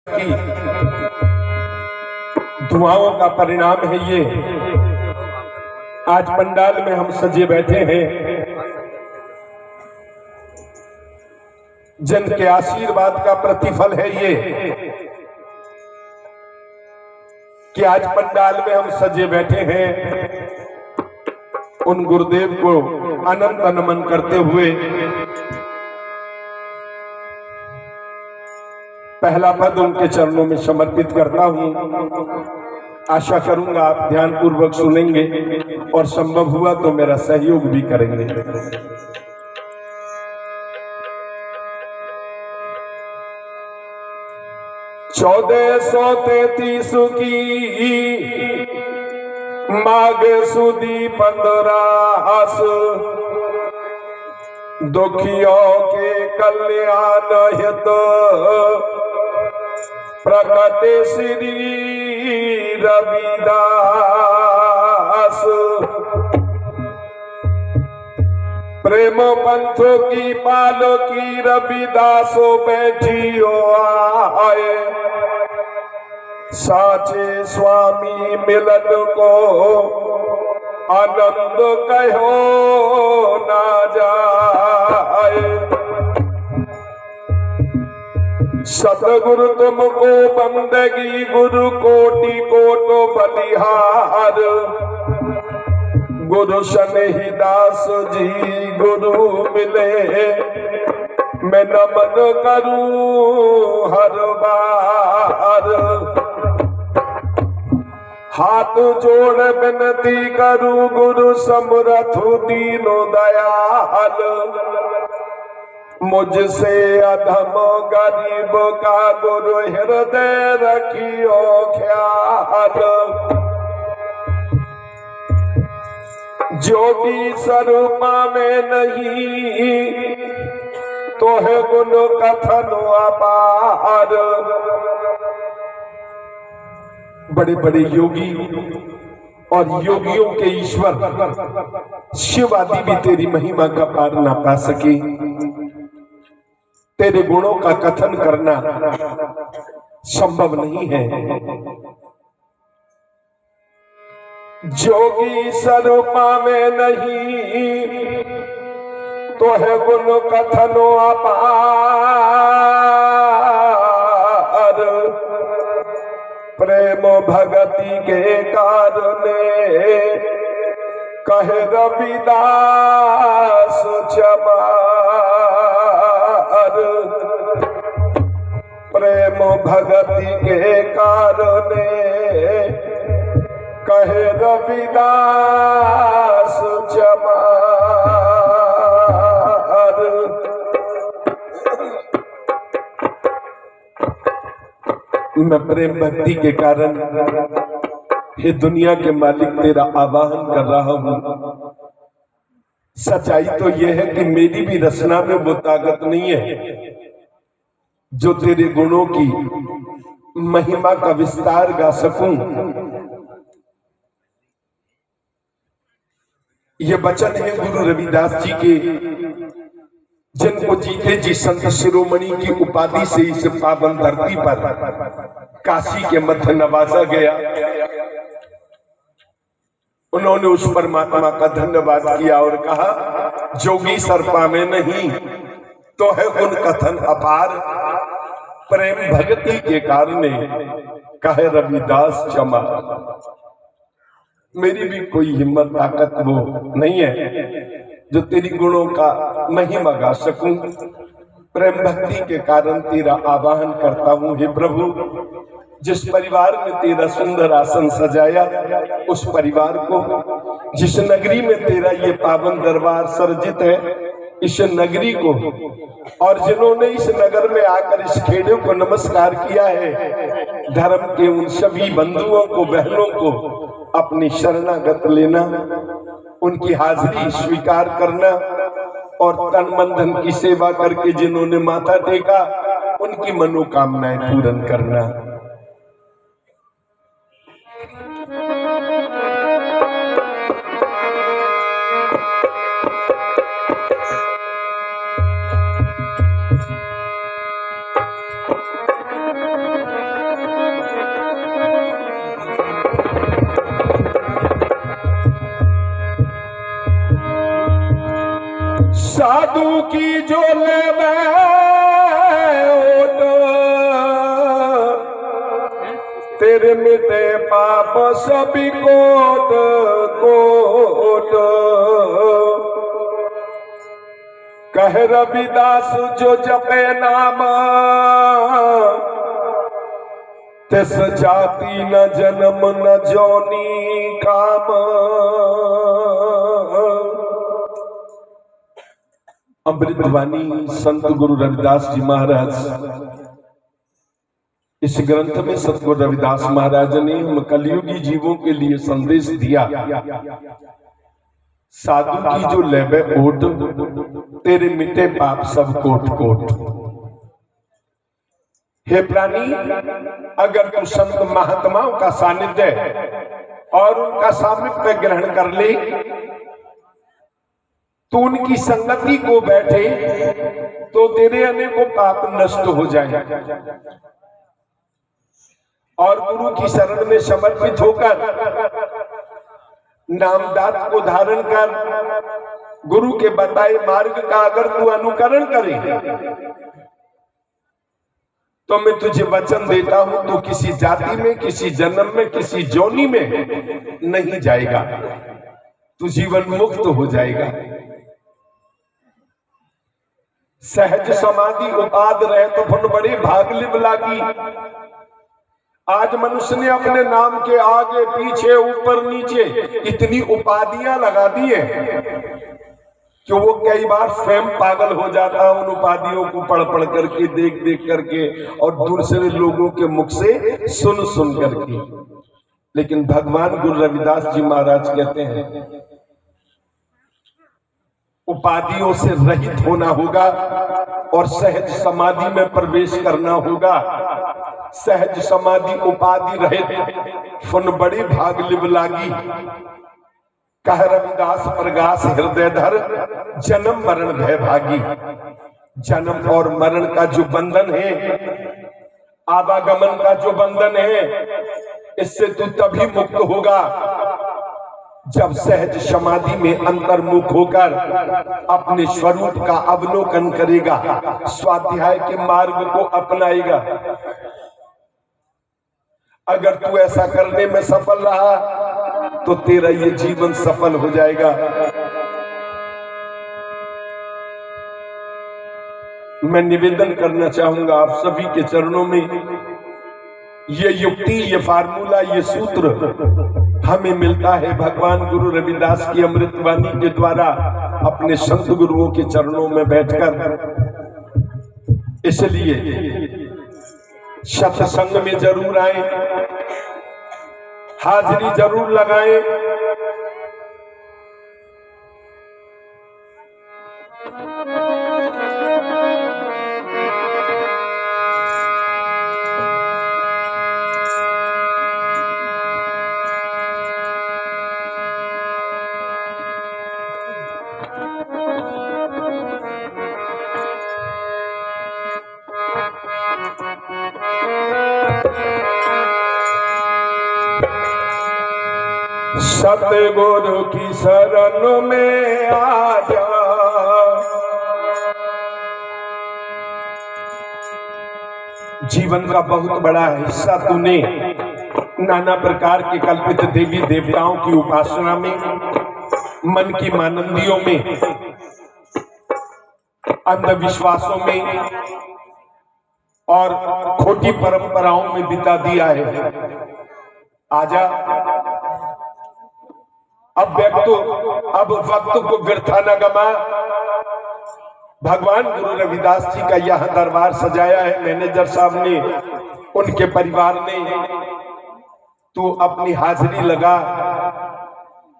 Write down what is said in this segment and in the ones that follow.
की दुआओं का परिणाम है ये। आज पंडाल में हम सजे बैठे हैं, जन के आशीर्वाद का प्रतिफल है ये कि आज पंडाल में हम सजे बैठे हैं। उन गुरुदेव को अनंत नमन करते हुए पहला पद उनके चरणों में समर्पित करता हूं। आशा करूंगा आप ध्यान पूर्वक सुनेंगे और संभव हुआ तो मेरा सहयोग भी करेंगे। 1433 की माघ सुदी 15 दुखियों के कल्याण हित प्रकट श्री रविदास। प्रेम पंथ की पालकी रविदासो बैठियो आए, साचे स्वामी मिलन को आनंद कहो ना जाए। सतगुरु तुमको बंदगी गुरु कोटि कोटो बलिहार। गुरु सनेहिदास जी गुरु मिले मैं नमन करूं हर बार। हाथ जोड़ विनती करूं गुरु समर्थ दीनो दयाल। मुझसे अधम गरीब का गुरु हृदय रखियो ख्याल। जोगी स्वरूपा में नहीं तो है गुण कथन अपार। बड़े बड़े योगी और योगियों के ईश्वर शिव आदि भी तेरी महिमा का पार ना पा सके। तेरे गुणों का कथन करना संभव नहीं है। जोगी स्वरूपा में नहीं तो है गुण कथनो अपार। प्रेम भगति के कारणे कहे रविदास चमार। प्रेम भगति के कारणे कहे रविदास चमार। मैं प्रेम भक्ति के कारण हे दुनिया के मालिक तेरा आवाहन कर रहा हूं। सच्चाई तो यह है कि मेरी भी रचना में वो ताकत नहीं है जो तेरे गुणों की महिमा का विस्तार गा सकूं। ये वचन है गुरु रविदास जी के, जिनको जीते जी संत शिरोमणि की उपाधि से इस पावन धरती पर काशी के मध्य नवाजा गया। उन्होंने उस परमात्मा का धन्यवाद किया और कहा जोगी सर्पा में नहीं तो है गुण कथन अपार। प्रेम भक्ति के कारण कहे रविदास चमा। मेरी भी कोई हिम्मत ताकत वो नहीं है जो तेरी गुणों का महिमा गा सकूं। प्रेम भक्ति के कारण तेरा आवाहन करता हूं। हे प्रभु, जिस परिवार में तेरा सुंदर आसन सजाया, उस परिवार को, जिस नगरी में तेरा ये पावन दरबार सर्जित है, इस नगरी को, और जिन्होंने इस नगर में आकर इस खेड़े को नमस्कार किया है, धर्म के उन सभी बंधुओं को, बहनों को अपनी शरणागत लेना, उनकी हाजिरी स्वीकार करना और तन मन धन की सेवा करके जिन्होंने माथा टेका उनकी मनोकामनाएं पूर्ण करना। साधु की जो लेवे ओट, तेरे मिटे पाप सभी कोट कोट। कह रविदास जो जपे नाम, तिस जाति न जन्म न जोनी काम। अमृतवाणी संत गुरु रविदास जी महाराज। इस ग्रंथ में सतगुरु रविदास महाराज ने हम कलयुगी जीवों के लिए संदेश दिया। साधु की जो लेबे ओट, तेरे मिटे पाप सब कोट कोट। हे प्राणी, अगर तू संत महात्माओं का सानिध्य और उनका सामिप्य ग्रहण कर ले, तो उनकी संगति को बैठे, तो तेरे अनेकों पाप नष्ट हो जाए। और गुरु की शरण में समर्पित होकर नामदात को धारण कर गुरु के बताए मार्ग का अगर तू अनुकरण करे, तो मैं तुझे वचन देता हूं, तू किसी जाति में, किसी जन्म में, किसी जोनी में नहीं जाएगा, तू जीवन मुक्त हो जाएगा। सहज समाधि उपाद रहे तो फुन बड़े भाग लिव लागी। आज मनुष्य ने अपने नाम के आगे पीछे ऊपर नीचे इतनी उपाधियां लगा दी है कि वो कई बार स्वयं पागल हो जाता उन उपाधियों को पढ़ पढ़ करके, देख देख करके और दूसरे लोगों के मुख से सुन सुन करके। लेकिन भगवान गुरु रविदास जी महाराज कहते हैं, उपाधियों से रहित होना होगा और सहज समाधि में प्रवेश करना होगा। सहज समाधि उपाधि रहित फुन बड़ी भाग लिव लागी। कह रविदास प्रगास हृदय धर, जन्म मरण भय भागी। जन्म और मरण का जो बंधन है, आवागमन का जो बंधन है, इससे तू तभी मुक्त होगा जब सहज समाधि में अंतर्मुख होकर अपने स्वरूप का अवलोकन करेगा, स्वाध्याय के मार्ग को अपनाएगा। अगर तू ऐसा करने में सफल रहा तो तेरा ये जीवन सफल हो जाएगा। मैं निवेदन करना चाहूंगा आप सभी के चरणों में, ये युक्ति, ये फार्मूला, ये सूत्र हमें मिलता है भगवान गुरु रविदास की अमृतवाणी के द्वारा अपने संत गुरुओं के चरणों में बैठकर। इसलिए सत्संग में जरूर आए, हाजिरी जरूर लगाएं। सतगुरु की शरण में आ जा, जीवन का बहुत बड़ा हिस्सा तूने नाना प्रकार के कल्पित देवी देवताओं की उपासना में, मन की मानंदियों में, अंधविश्वासों में और खोटी परंपराओं में बिता दिया है। आजा, अब वक्त को व्यर्था न गमा। भगवान गुरु रविदास जी का यह दरबार सजाया है मैनेजर साहब ने, उनके परिवार ने। तू अपनी हाजिरी लगा,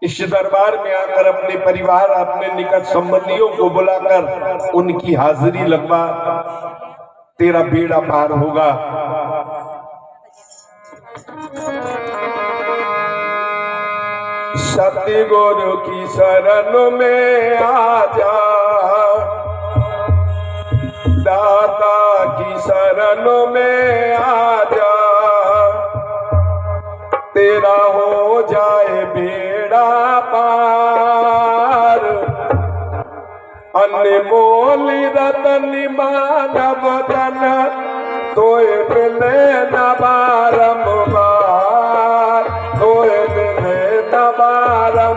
इस दरबार में आकर अपने परिवार, अपने निकट संबंधियों को बुलाकर उनकी हाजिरी लगवा, तेरा बेड़ा पार होगा। सतगुरु की शरण में आ जा, दाता की शरण में आ जा, तेरा हो जाए बेड़ा पार। अनमोल रतन मानव तन तोय मिले न बारंबार, तोय मिले न बारंबार।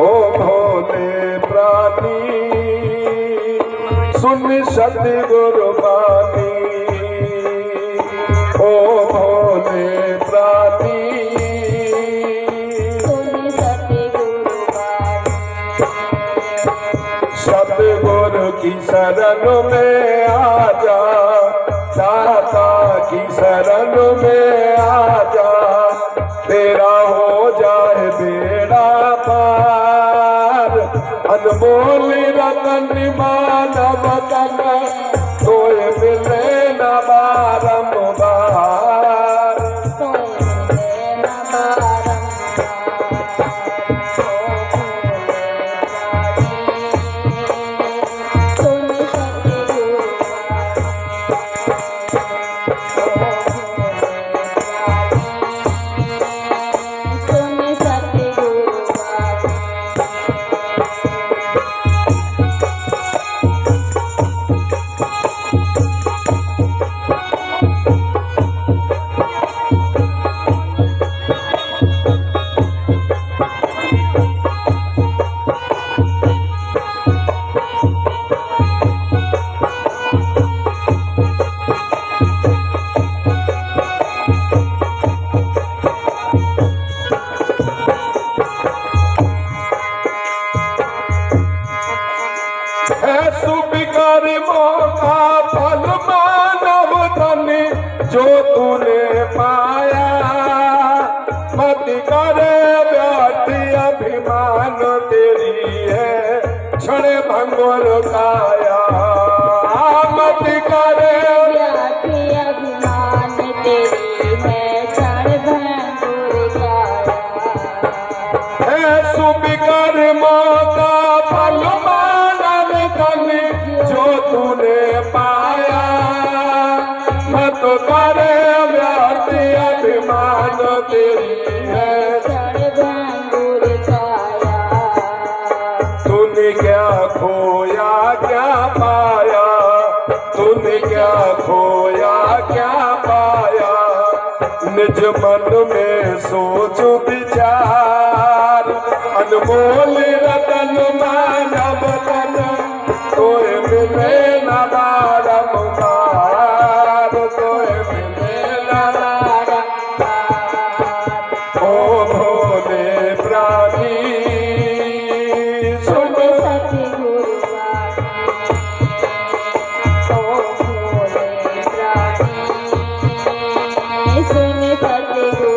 ओ भोले प्राणी सुन सतगुरु बानी, ओ भोले प्राणी सतगुरु की शरण में आजा, दाता की शरण में आजा, तेरा हो जाए बेड़ा पार। अनमोल रतन मानव तन तोय मिले न बारंबार, सुबिकार मौका फल मानव धन जो तूने पाया, मत करे व्यर्थ अभिमान तेरी है क्षण भंगुर काया। मत करे व्यर्थ अभिमान तेरी है क्षण भंगुर काया। है सुबिकार मौका फल जो तूने पाया, मत करे व्यर्थ अभिमान तेरी है क्षण भंगुर काया। तूने क्या खोया क्या पाया, तूने क्या खोया क्या पाया, निज मन में सोच विचार। अनमोल रतन मानव तन तोय मिले न बारंबार, तोय मिले न बारंबार। ओ भोले प्राणी सुन सतगुरु बानी, ओ भोले प्राणी सुन सतगुरु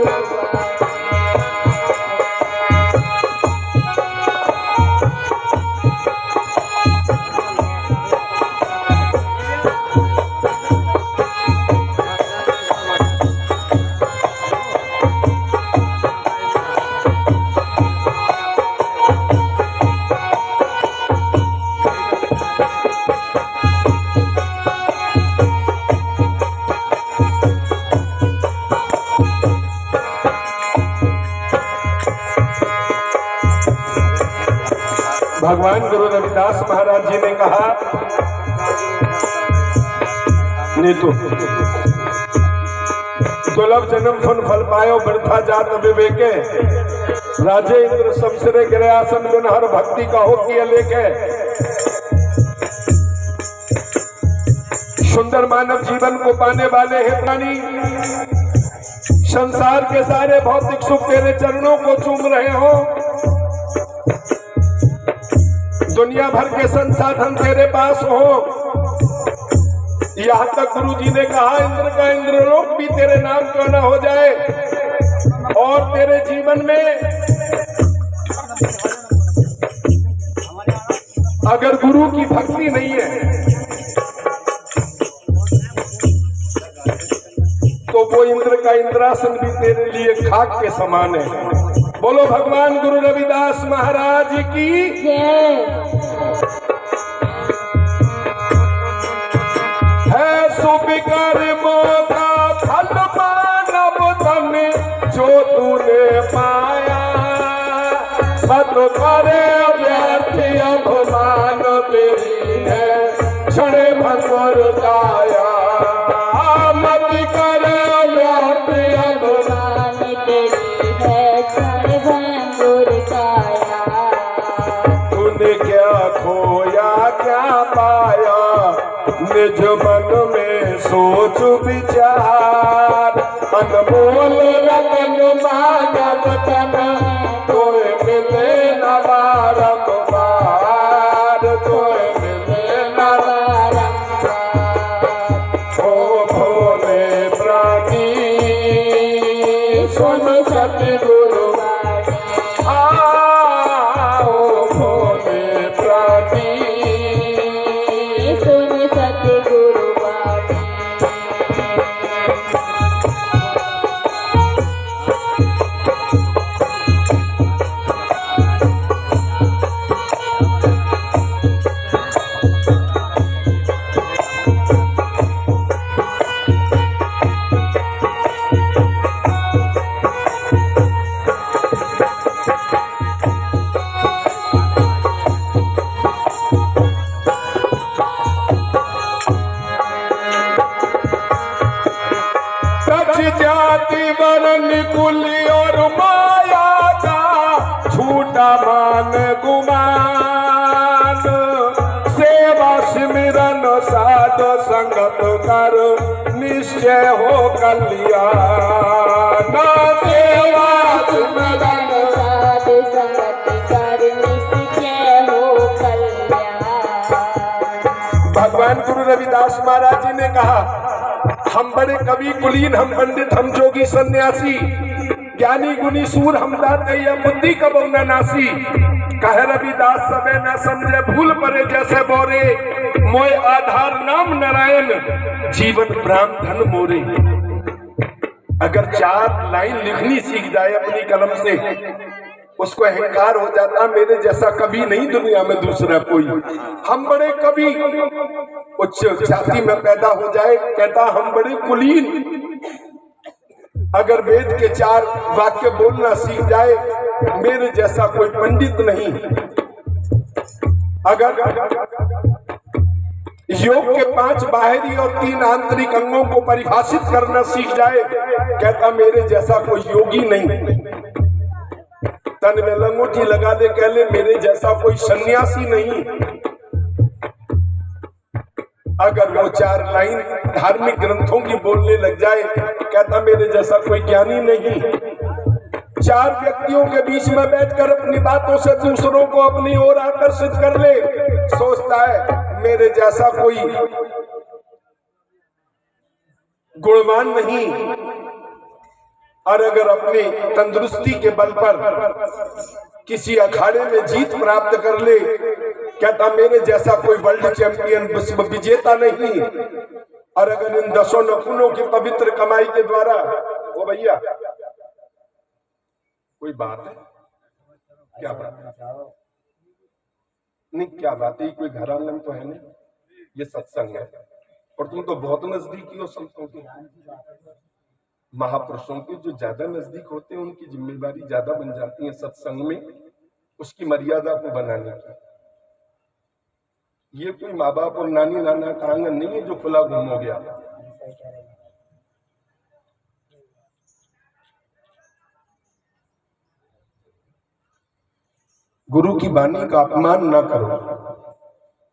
भगवान गुरु रविदास महाराज जी ने कहा, नीतू दुर्लभ जन्म फन फल पायो वृथा जात विवेके, राजे इंद्र समसरे गिरे आसन बिन हर भक्ति का हो किया लेके। सुंदर मानव जीवन को पाने वाले हे प्राणी, संसार के सारे भौतिक सुख तेरे चरणों को चूम रहे हो, दुनिया भर के संसाधन तेरे पास हो। यहाँ तक गुरु जी ने कहा इंद्र का इंद्रलोक भी तेरे नाम क्यों ना हो जाए। और तेरे जीवन में अगर गुरु की भक्ति नहीं है तो वो इंद्र का इंद्रासन भी तेरे लिए खाक के समान है। बोलो भगवान गुरु रविदास महाराज की जय। है सुबिकार मौका फल मानव धन जो तूने पाया, मत करे व्यर्थ अब निज मन में सोच विचार, अनमोल रतन मानव तन तोय मिले न बारंबार, तोय मिले न बारंबार। ओ भोले प्राणी सुन सतगुरु आओ, भोले प्राणी सुन सतगुरु वाणी। जाति वर्ण कुल और माया का झूठा मान गुमान, सेवा सिमरन साध संगत कर निश्चय हो कल्याण। सेवा सिमरन साध संगत कर निश्चय हो कल्याण। भगवान गुरु रविदास महाराज जी ने कहा, हम बड़े कवि कुलीन, हम पंडित, हम जोगी सन्यासी, ज्ञानी गुनी सूर हम दाते या बुद्धि कबो न नासी। कह रविदास सबे न समझे भूल परे जैसे बोरे, मोय आधार नाम नारायण जीवन प्राण धन मोरे। अगर 4 लाइन लिखनी सीख जाए अपनी कलम से, उसको अहंकार हो जाता मेरे जैसा कवि नहीं दुनिया में दूसरा कोई। हम बड़े कवि, उच्च जाति में पैदा हो जाए कहता हम बड़े कुलीन। अगर वेद के 4 वाक्य बोलना सीख जाए मेरे जैसा कोई पंडित नहीं। अगर योग के 5 बाहरी और 3 आंतरिक अंगों को परिभाषित करना सीख जाए कहता मेरे जैसा कोई योगी नहीं। तन में लंगोटी लगा दे कह ले मेरे जैसा कोई सन्यासी नहीं। अगर वो 4 लाइन धार्मिक ग्रंथों की बोलने लग जाए कहता मेरे जैसा कोई ज्ञानी नहीं। 4 व्यक्तियों के बीच में बैठकर अपनी बातों से दूसरों को अपनी ओर आकर्षित कर ले, सोचता है मेरे जैसा कोई गुणवान नहीं। और अगर अपनी तंदुरुस्ती के बल पर किसी अखाड़े में जीत प्राप्त कर ले कहता मेरे जैसा कोई वर्ल्ड चैंपियन विश्व विजेता नहीं। और अगर इन 10 नखूनों की पवित्र कमाई के द्वारा, ओ भैया कोई बात है क्या बात है? नहीं क्या बात है, कोई घर आंगन तो है नहीं, ये सत्संग है। और तुम तो बहुत नजदीकी हो संतों के, महापुरुषों के जो ज्यादा नजदीक होते हैं उनकी जिम्मेदारी ज्यादा बन जाती है सत्संग में उसकी मर्यादा को बनाने की। ये कोई माँ बाप और नानी नाना का आंगन नहीं है जो खुला गुम हो गया। गुरु की वाणी का अपमान ना करो।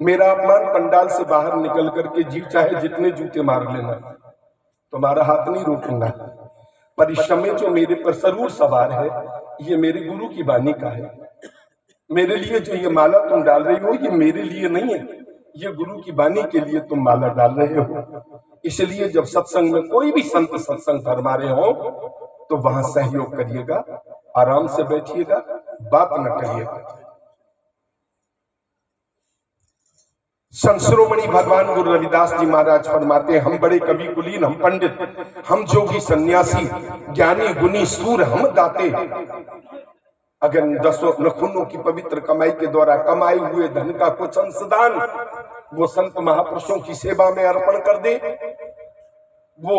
मेरा अपमान पंडाल से बाहर निकल करके जी चाहे जितने जूते मार लेना, तुम्हारा हाथ नहीं रोकूंगा। परिश्रम जो मेरे पर जरूर सवार है ये मेरे गुरु की वाणी का है। मेरे लिए जो ये माला तुम डाल रही हो ये मेरे लिए नहीं है, ये गुरु की वाणी के लिए तुम माला डाल रहे हो। इसलिए जब सत्संग में कोई भी संत सत्संग फरमा रहे हो तो वहां सहयोग करिएगा, आराम से बैठिएगा, बात न करिएगा। संत शिरोमणि भगवान गुरु रविदास जी महाराज फरमाते हैं, हम बड़े कवि कुलीन, हम पंडित, हम जोगी सन्यासी, ज्ञानी गुनी सूर हम दाते। अगर 10 नखूनों की पवित्र कमाई के द्वारा कमाए हुए धन का कुछ अंशदान वो संत महापुरुषों की सेवा में अर्पण कर दे, वो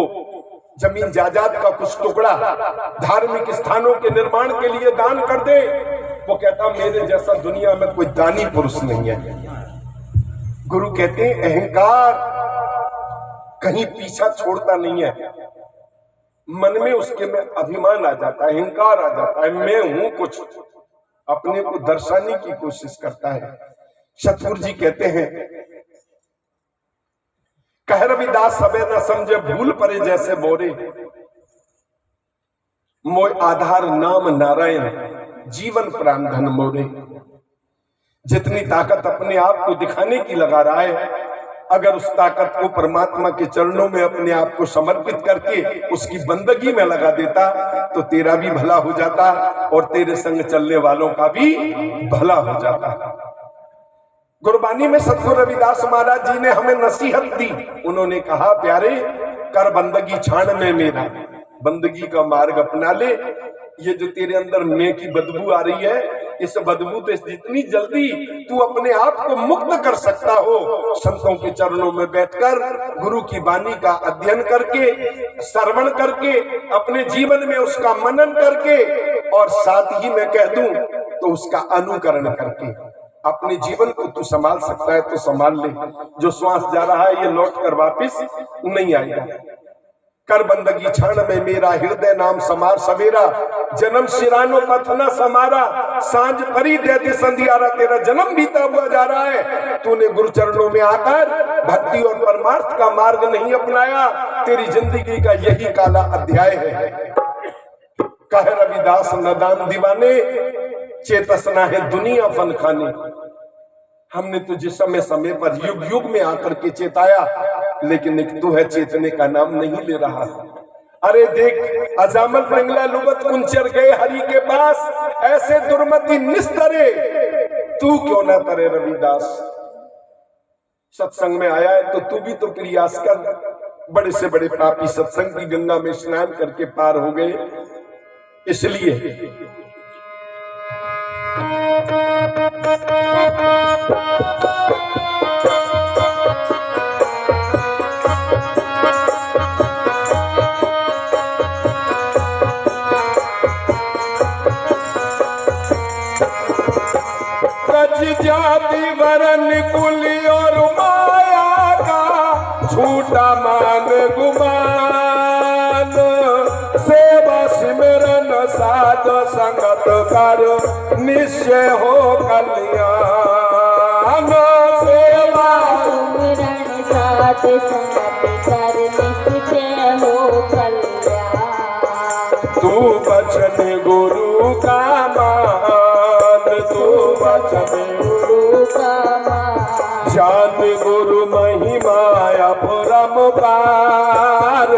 जमीन जायदाद का कुछ टुकड़ा धार्मिक स्थानों के निर्माण के लिए दान कर दे, वो कहता मेरे जैसा दुनिया में कोई दानी पुरुष नहीं है। गुरु कहते हैं अहंकार कहीं पीछा छोड़ता नहीं है, मन में उसके में अभिमान आ जाता है, अहंकार आ जाता है, मैं हूं कुछ, अपने को दर्शाने की कोशिश करता है। सतगुरु जी कहते हैं कह रविदास सबे न समझे भूल परे जैसे मोरे, मोय आधार नाम नारायण जीवन प्राण धन मोरे। जितनी ताकत अपने आप को दिखाने की लगा रहा है, अगर उस ताकत को परमात्मा के चरणों में अपने आप को समर्पित करके उसकी बंदगी में लगा देता तो तेरा भी भला हो जाता और तेरे संग चलने वालों का भी भला हो जाता। गुरबानी में सतगुरु रविदास महाराज जी ने हमें नसीहत दी। उन्होंने कहा, प्यारे कर बंदगी छाण में मेरा, बंदगी का मार्ग अपना ले। ये जो तेरे अंदर मैं की बदबू आ रही है, इस बदबू से जितनी जल्दी तू अपने आप को मुक्त कर सकता हो, संतों के चरणों में बैठकर गुरु की वाणी का अध्ययन करके, श्रवण करके, अपने जीवन में उसका मनन करके, और साथ ही मैं कह दूं तो उसका अनुकरण करके अपने जीवन को तू संभाल सकता है तो संभाल ले। जो श्वास जा रहा है ये लौट कर वापिस नहीं आएगा। कर बंदगी क्षण में मेरा, हृदय नाम समार सवेरा, जन्म शिरानो पथ न समारा, सांझ परी देते संधियारा। तेरा जन्म बीता हुआ जा रहा है, तूने गुरु चरणों में आकर भक्ति और परमार्थ का मार्ग नहीं अपनाया। तेरी जिंदगी का यही काला अध्याय है। कह रविदास नदान दीवाने, चेतसना है दुनिया फन खाने। हमने तुझे समय समय पर युग युग में आकर के चेताया, लेकिन एक तू है चेतने का नाम नहीं ले रहा। अरे देख, अजामल बंगला लुबत कुंचर गए हरि के पास, ऐसे दुर्मति निस्तरे तू क्यों ना तरे रविदास। सत्संग में आया है तो तू भी तो प्रयास कर। बड़े से बड़े पापी सत्संग की गंगा में स्नान करके पार हो गए। इसलिए जाति वरन कुल और माया का झूठा मान गुमान, सेवा सिमरन साध संगत कर निश्चय हो कल्याण। सेवा सिमरन साध संगत कर निश्चय हो कल्याण। तू बचन गुरु का मान, तू बचन जान गुरु महिमा परम पार।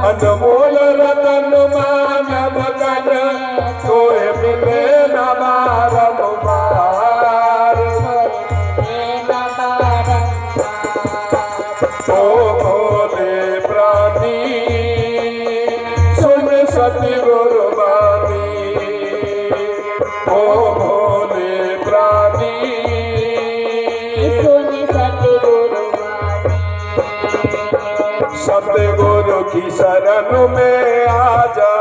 अनमोल रतन मानव गण, तोहे मिले न बारंबार। ओ भोले प्राणी सुन सतगुरु वाणी, ओ भोले प्राणी सतगुरु की शरण में आजा,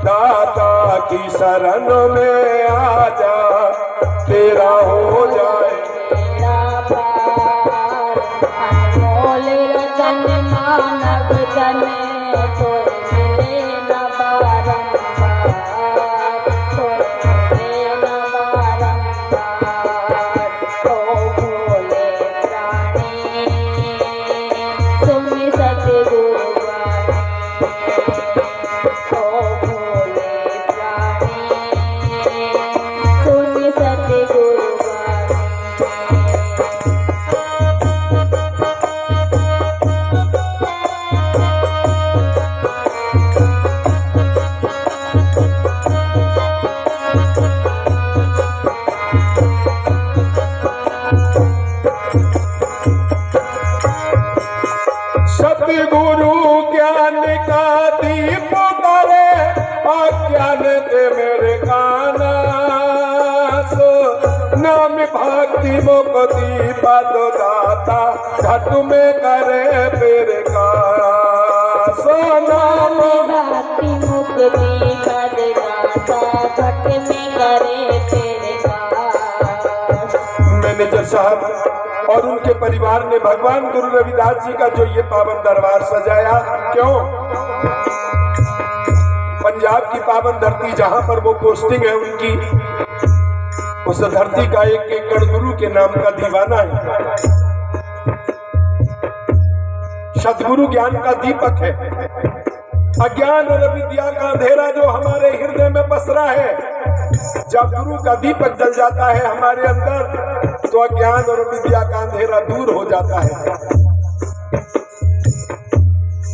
दाता की शरण में आजा, तेरा हो जाए अनमोल रतन मानव जन, तोहे मिले न बारंबार, तोहे मिले न बारंबार। ओ भोले प्राणी सुन सतगुरु वाणी, ओ भोले प्राणी सुन सतगुरु वाणी। सतगुरु ज्ञान का दीप करे, अज्ञान दे मेरे काना। नाम भक्ति मुक्ति पद दाता, घट में करे तेरे का। नाम भक्ति मुक्ति पद दाता, घट में करे तेरे का। मैनेजर साहब और उनके परिवार ने भगवान गुरु रविदास जी का जो ये पावन दरबार सजाया, क्यों? पंजाब की पावन धरती जहां पर वो पोस्टिंग है उनकी, उस धरती का एक एकड़ गुरु के नाम का दीवाना है। सदगुरु ज्ञान का दीपक है। अज्ञान और अविद्या का अंधेरा जो हमारे हृदय में पसरा है, जब गुरु का दीपक जल जाता है हमारे अंदर, तो अज्ञान और अविद्या का अंधेरा दूर हो जाता है।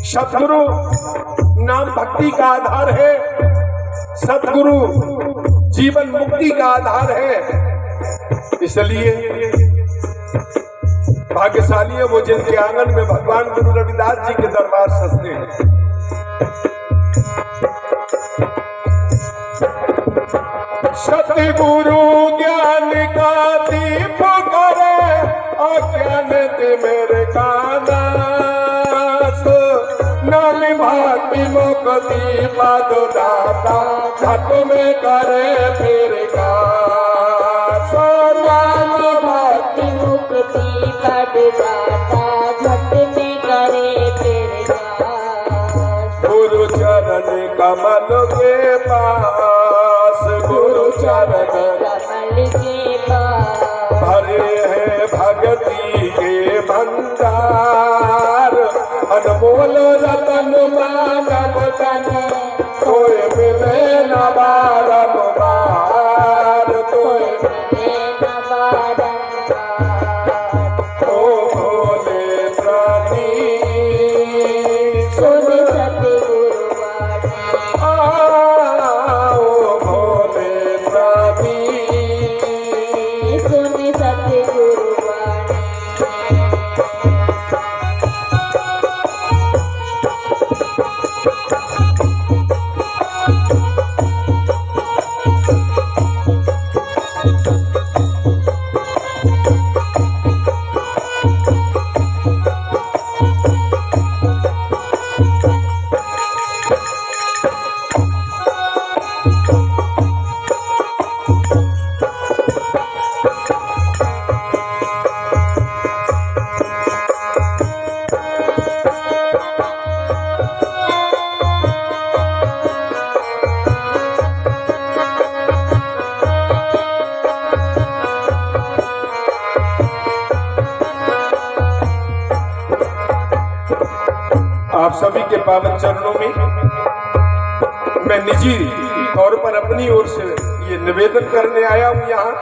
सतगुरु नाम भक्ति का आधार है, सतगुरु जीवन मुक्ति का आधार है। इसलिए भाग्यशाली है वो जिनके आंगन में भगवान गुरु रविदास जी के दरबार सजते हैं। सतगुरु ज्ञान का दीप करे, अज्ञान ते मेरे काना, नाम भाग्य मुक्ति पद दाता, घट में करे फिर का, नाम भक्ति मुक्ति पद दाता, घट में करे फिर का। गुरु चरण कमल के पास, गुरु चरण कमल के पास, भरे है भक्ति के भंडार, अनमोल रतन मानव तन, कोई मिले न बारंबार, कोई मिले न बारंबार। ओ भोले प्राणी सुन सतगुरु वाणी, ओ भोले प्राणी सुन सतगुरु वाणी। आप सभी के पावन चरणों में मैं निजी तौर पर अपनी ओर से ये निवेदन करने आया हूं यहाँ।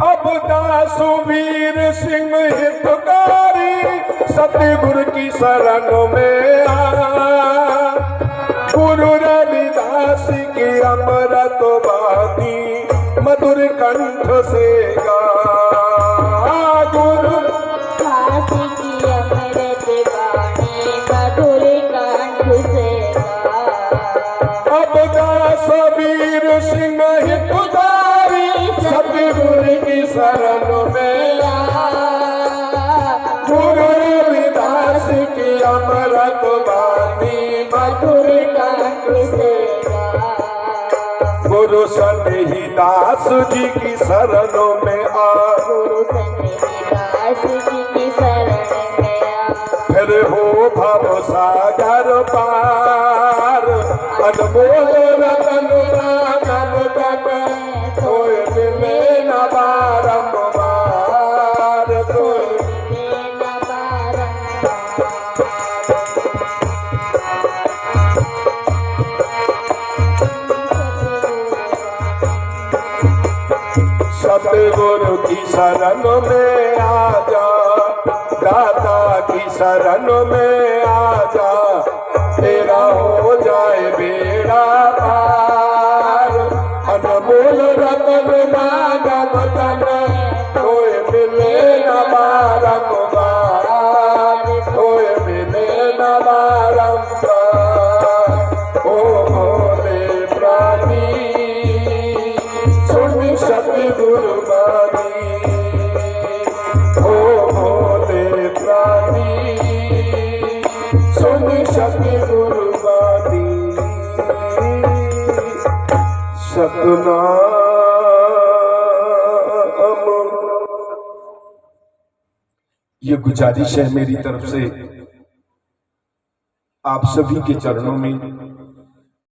अब दासुवीर सिंह हितकारी, सतगुरु की शरण में आ, गुरु रविदास की अमृत वाणी मधुर कंठ से गा, गुरु काशी की अमृत वाणी मधुर कंठ से गा। अब दासवीर सिंह हितकारी, सतगुरु की शरण में आ, गुरु रविदास की अमृत वाणी मधुर कंठ से गा, गुरु सन्निधि दास जी की शरण में आ, गुरु सन्निधास जी की शरण में आ। फिर हो भव सागर पार, अनमोल रतन मानव तन, कोई मिले न बारंबार, कोई मिले न बारंबार। सतगुरु की शरण में आ जा, दाता की शरण में आ जा, तेरा हो जाए बेड़ा पार, अनमोल रतन मानव तन, कोई मिले न बारंबार, कोई मिले न बारंबार। ओ भोले प्राणी सुन सतगुरु वाणी, ओ भोले प्राणी सुन सतगुरु वाणी। सतनाम। ये गुजारिश है मेरी तरफ से आप सभी के चरणों में